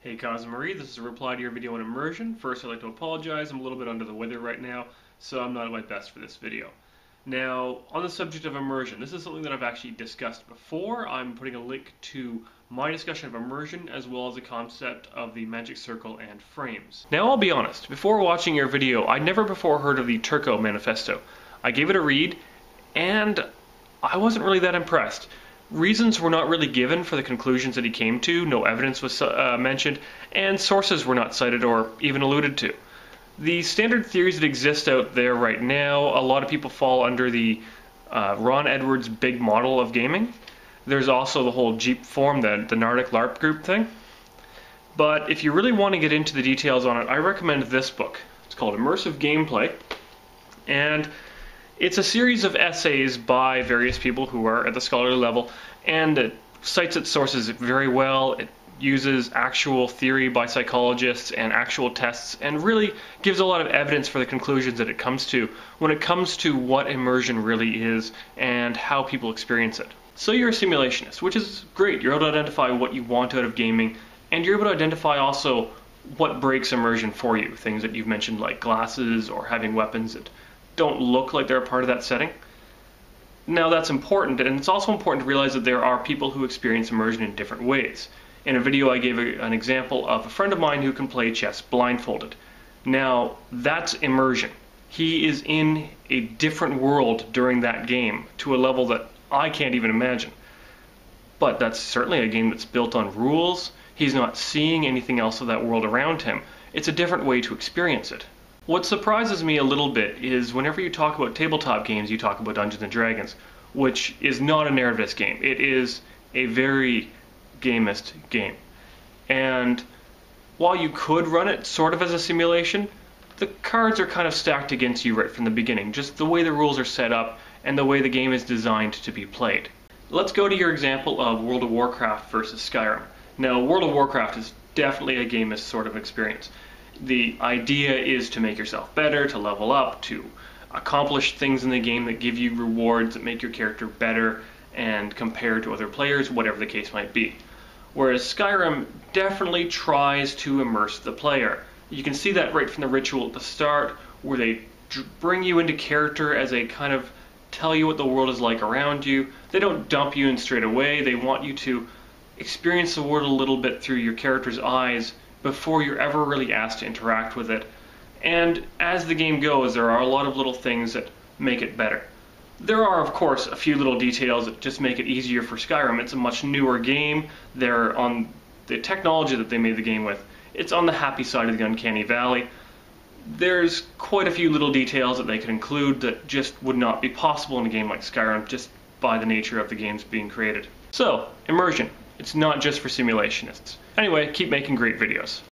Hey Marie, this is a reply to your video on Immersion. First, I'd like to apologize. I'm a little bit under the weather right now, so I'm not at my best for this video. Now, on the subject of Immersion, this is something that I've actually discussed before. I'm putting a link to my discussion of Immersion as well as the concept of the magic circle and frames. Now, I'll be honest, before watching your video, I'd never before heard of the Turco Manifesto. I gave it a read, and I wasn't really that impressed. Reasons were not really given for the conclusions that he came to, no evidence was mentioned, and sources were not cited or even alluded to. The standard theories that exist out there right now, a lot of people fall under the Ron Edwards big model of gaming. There's also the whole Jeep form, the Nordic LARP group thing. But if you really want to get into the details on it, I recommend this book. It's called Immersive Gameplay, and it's a series of essays by various people who are at the scholarly level, and it cites its sources very well. It uses actual theory by psychologists and actual tests, and really gives a lot of evidence for the conclusions that it comes to when it comes to what immersion really is and how people experience it. So you're a simulationist, which is great. You're able to identify what you want out of gaming, and you're able to identify also what breaks immersion for you. Things that you've mentioned like glasses or having weapons that don't look like they're a part of that setting. Now that's important, and it's also important to realize that there are people who experience immersion in different ways. In a video I gave an example of a friend of mine who can play chess blindfolded. Now that's immersion. He is in a different world during that game to a level that I can't even imagine. But that's certainly a game that's built on rules. He's not seeing anything else of that world around him. It's a different way to experience it. What surprises me a little bit is whenever you talk about tabletop games, you talk about Dungeons & Dragons, which is not a narrativist game. It is a very gamist game. And while you could run it sort of as a simulation, the cards are kind of stacked against you right from the beginning, just the way the rules are set up and the way the game is designed to be played. Let's go to your example of World of Warcraft versus Skyrim. Now, World of Warcraft is definitely a gamist sort of experience. The idea is to make yourself better, to level up, to accomplish things in the game that give you rewards that make your character better and compare to other players, whatever the case might be. Whereas Skyrim definitely tries to immerse the player. You can see that right from the ritual at the start, where they bring you into character as they kind of tell you what the world is like around you. They don't dump you in straight away. They want you to experience the world a little bit through your character's eyes before you're ever really asked to interact with it. And as the game goes, there are a lot of little things that make it better. There are, of course, a few little details that just make it easier for Skyrim. It's a much newer game. They're on the technology that they made the game with. It's on the happy side of the uncanny valley. There's quite a few little details that they could include that just would not be possible in a game like Skyrim, just by the nature of the games being created. So, immersion. It's not just for simulationists. Anyway, keep making great videos.